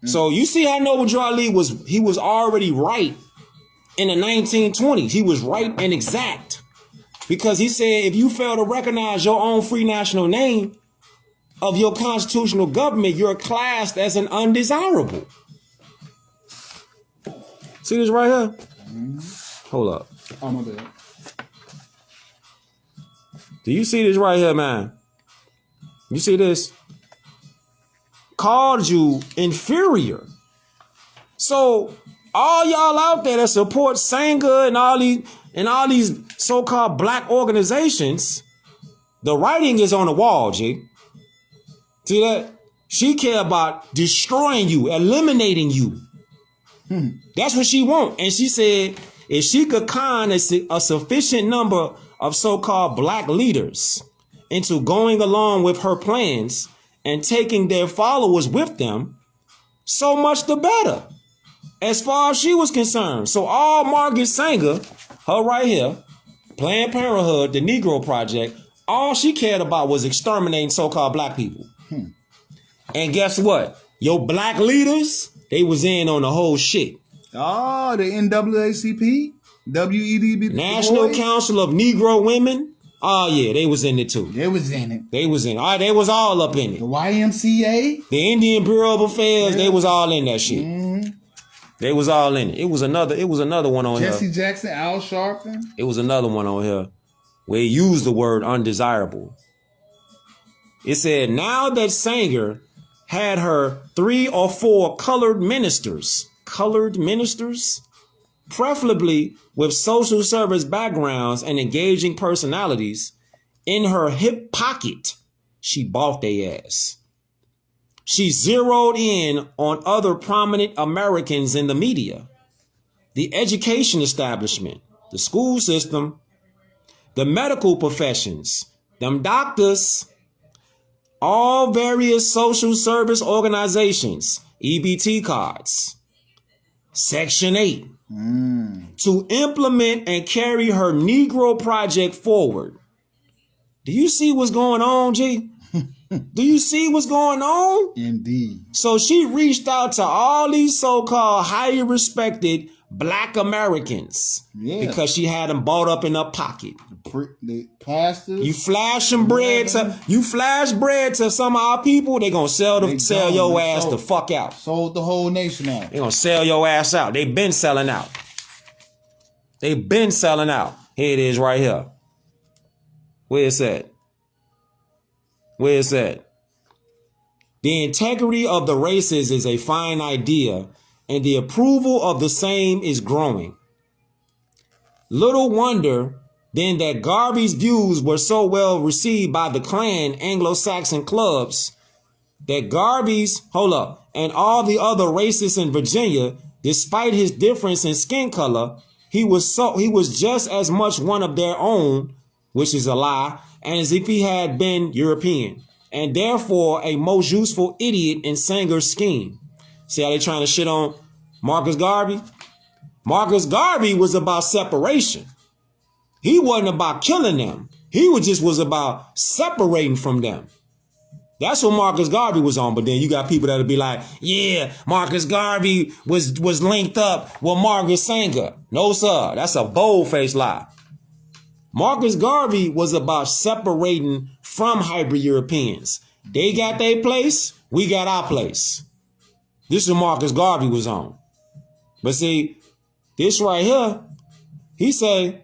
So you see how Noble Drew Ali was already right in the 1920s. He was right and exact. Because he said if you fail to recognize your own free national name of your constitutional government, you're classed as an undesirable. See this right here? Hold up. Oh, my bad. Do you see this right here, man? You see this? Called you inferior. So all y'all out there that support Sanger and all these so-called black organizations, the writing is on the wall, G. See that? She care about destroying you, eliminating you. That's what she want. And she said if she could con a sufficient number of so-called black leaders into going along with her plans and taking their followers with them, so much the better, as far as she was concerned. So all Margaret Sanger, her right here, Planned Parenthood, the Negro Project, all she cared about was exterminating so-called black people. And guess what? Your black leaders, they was in on the whole shit. Oh, the NAACP, WEDB, National Council of Negro Women. Oh yeah, they was in it too. They was in it. They was in. They was all up in it. The YMCA, the Indian Bureau of Affairs, they was all in that shit. They was all in it. It was another one on Jesse here. Jackson, Al Sharpton. It was another one on here where he used the word undesirable. It said, now that Sanger had her 3 or 4 colored ministers, preferably with social service backgrounds and engaging personalities, in her hip pocket, she bought their ass. She zeroed in on other prominent Americans in the media, the education establishment, the school system, the medical professions, them doctors, all various social service organizations, EBT cards, Section 8, to implement and carry her Negro Project forward. Do you see what's going on, G? Do you see what's going on? Indeed. So she reached out to all these so-called highly respected black Americans because she had them bought up in her pocket. The pastors. You flash bread to some of our people, they gonna sell your ass the fuck out. Sold the whole nation out. They gonna sell your ass out. They been selling out. Here it is right here. Where it's at? The integrity of the races is a fine idea, and the approval of the same is growing. Little wonder then that Garvey's views were so well received by the Klan Anglo-Saxon clubs that Garvey's, and all the other racists in Virginia, despite his difference in skin color, he was just as much one of their own, which is a lie, as if he had been European, and therefore a most useful idiot in Sanger's scheme. See how they trying to shit on Marcus Garvey? Marcus Garvey was about separation. He wasn't about killing them. He was about separating from them. That's what Marcus Garvey was on. But then you got people that'll be like, yeah, Marcus Garvey was linked up with Margaret Sanger. No, sir. That's a bold-faced lie. Marcus Garvey was about separating from hybrid Europeans. They got their place. We got our place. This is what Marcus Garvey was on. But see, this right here, he say,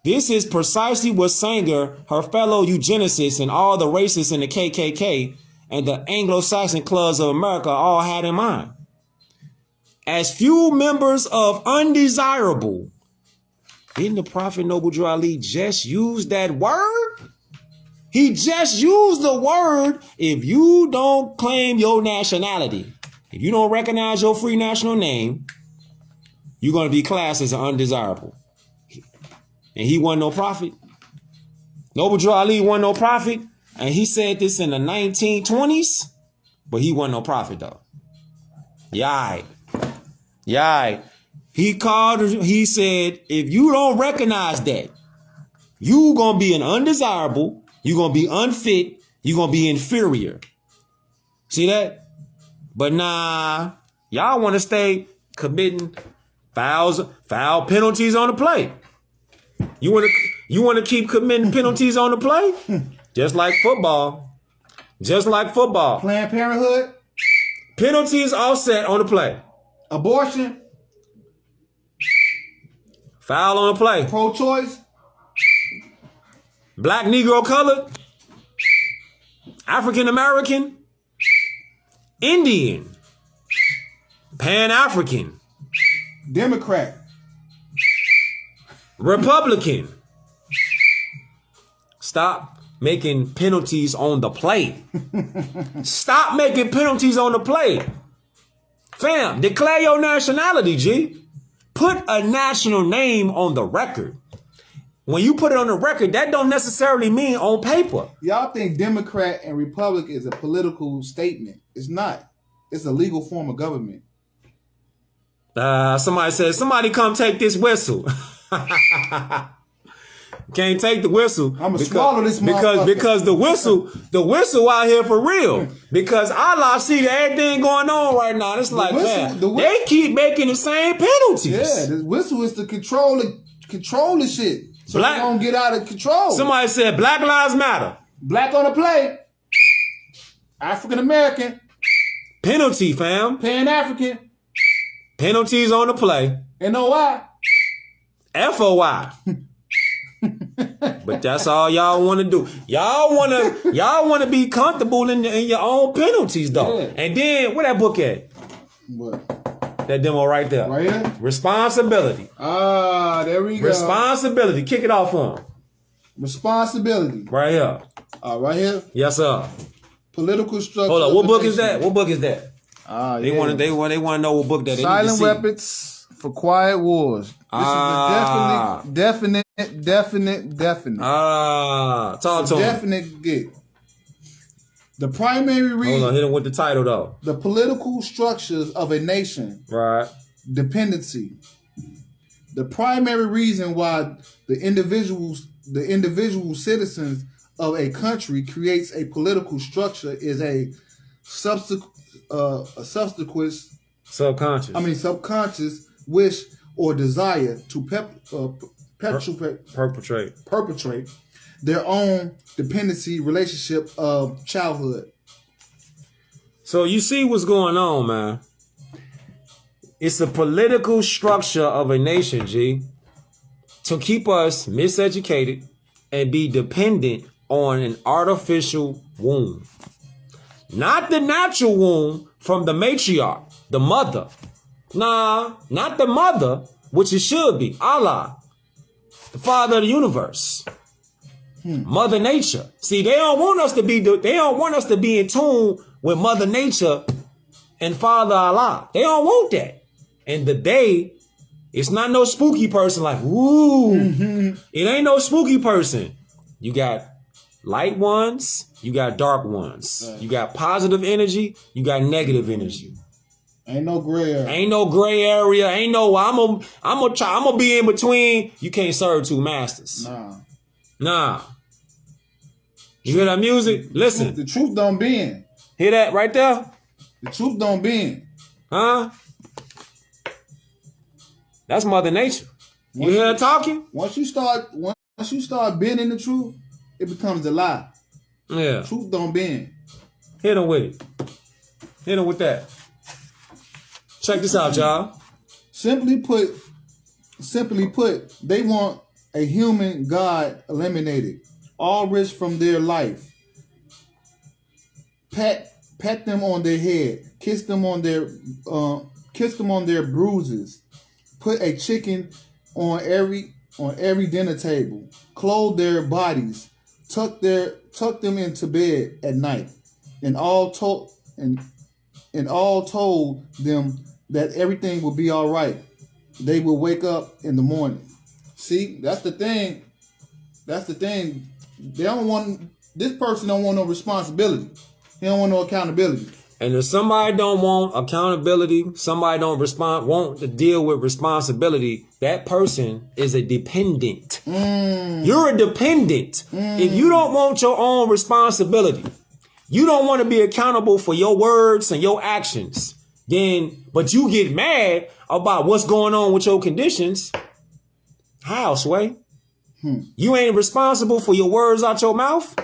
this is precisely what Sanger, her fellow eugenicists, and all the racists in the KKK and the Anglo-Saxon clubs of America all had in mind. As few members of undesirable, didn't the Prophet Noble Drew Ali just use that word? He just used the word, if you don't claim your nationality, if you don't recognize your free national name, you're going to be classed as an undesirable. And he wasn't no prophet. Noble Drew Ali wasn't no prophet. And he said this in the 1920s, but he wasn't no prophet though. Yai. He said, if you don't recognize that, you gonna be an undesirable, you're gonna be unfit, you're gonna be inferior. See that? But nah, y'all wanna stay committing foul penalties on the play. You want to keep committing penalties on the play? Just like football. Planned Parenthood. Penalties offset on the play. Abortion. Foul on the play. Pro-choice. Black, Negro, colored. African American. Indian. Pan-African. Democrat. Republican. Stop making penalties on the play. Stop making penalties on the play. Fam, declare your nationality, G. Put a national name on the record. When you put it on the record, that don't necessarily mean on paper. Y'all think Democrat and Republic is a political statement. It's not. It's a legal form of government. Somebody says, somebody come take this whistle. Can't take the whistle. I'ma swallow this motherfucker. because the whistle out here for real. Because Allah see that everything going on right now. It's like that. They keep making the same penalties. Yeah, the whistle is to control the shit. So they don't get out of control. Somebody said Black Lives Matter. Black on the play. African American. Penalty, fam. Pan African. Penalties on the play. NOI. FOI. But that's all y'all want to do. Y'all want to be comfortable in your own penalties, though. Yeah. And then, where that book at? What? That demo right there. Right here? Responsibility. There we go. Responsibility. Kick it off on 'em. Responsibility. Right here. Right here. Yes, sir. Political structure. Hold on. What book is that? What book is that? They yeah. want to know what book that is. Silent Weapons for Quiet Wars. This is a definite. Talk to him. Definite get. The primary reason. Hold on. Hit him with the title, though. The political structures of a nation. Right. Dependency. The primary reason why the individual citizens of a country creates a political structure is a subsequent subconscious wish or desire to perpetrate their own dependency relationship of childhood. So you see what's going on, man. It's a political structure of a nation, G, to keep us miseducated and be dependent on an artificial womb. Not the natural womb from the matriarch, the mother. Nah, not the mother, which it should be. Allah, the father of the universe. Mother Nature. See, they don't want us to be in tune with Mother Nature and Father Allah. They don't want that. And it's not no spooky person like, ooh. It ain't no spooky person. You got light ones, you got dark ones. You got positive energy, you got negative energy. Ain't no gray area. Ain't no gray area. Ain't no I'm gonna be in between. You can't serve two masters. Nah. You hear that music? Listen. The truth don't bend. Hear that right there? The truth don't bend. Huh? That's Mother Nature. You hear her talking? Once you start bending the truth, it becomes a lie. Yeah. Truth don't bend. Hit them with it. Hit them with that. Check this out, y'all. Simply put, they want a human God eliminated. All risk from their life. Pat them on their head. Kiss them on their bruises. Put a chicken on every dinner table. Clothe their bodies. Tuck them into bed at night. And all told them that everything will be all right. They will wake up in the morning. See, that's the thing. This person don't want no responsibility. He don't want no accountability. And if somebody don't want accountability, somebody want to deal with responsibility, that person is a dependent. You're a dependent. If you don't want your own responsibility, you don't want to be accountable for your words and your actions, but you get mad about what's going on with your conditions. How, Sway? You ain't responsible for your words out your mouth?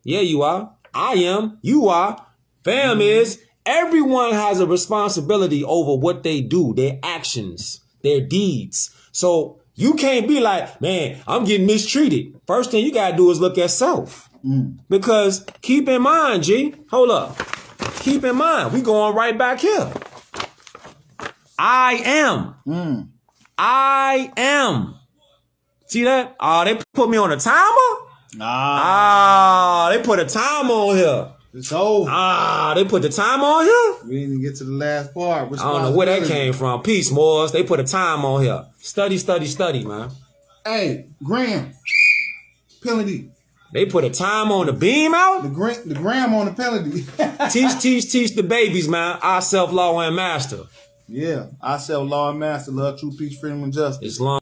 Yeah, you are. I am. You are. Fam is. Everyone has a responsibility over what they do, their actions, their deeds. So you can't be like, man, I'm getting mistreated. First thing you got to do is look at self. Because keep in mind, G, hold up. Keep in mind, we going right back here. I am. I am. See that? Oh, they put me on a timer? They put a timer on here. It's over. They put the time on here? We didn't get to the last part. I don't know where that came from. Peace, Moors. They put a time on here. Study, man. Hey, Graham. Penalty. They put a time on the beam out. The gram on the penalty. Teach the babies, man. Our self law and master. Yeah. I sell law and master, love, true peace, freedom, and justice. Islam.